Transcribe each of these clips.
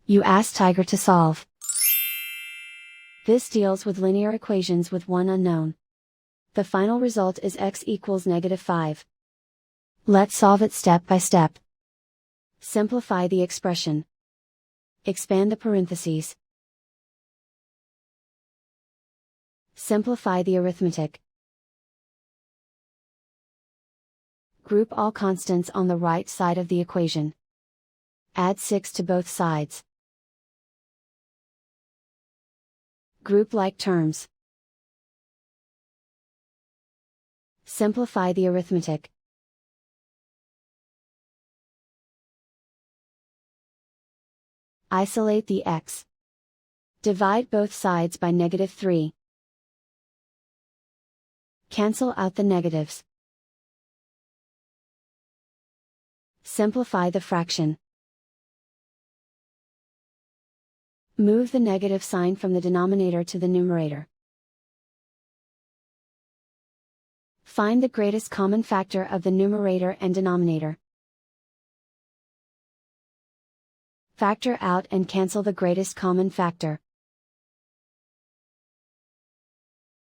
You ask Tiger to solve. This deals with linear equations with one unknown. The final result is x equals -5. Let's solve it step by step. Simplify the expression. Expand the parentheses. Simplify the arithmetic. Group all constants on the right side of the equation. Add 6 to both sides. Group like terms. Simplify the arithmetic. Isolate the x. Divide both sides by -3. Cancel out the negatives. Simplify the fraction. Move the negative sign from the denominator to the numerator. Find the greatest common factor of the numerator and denominator. Factor out and cancel the greatest common factor.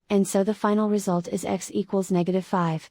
And so the final result is x equals -5.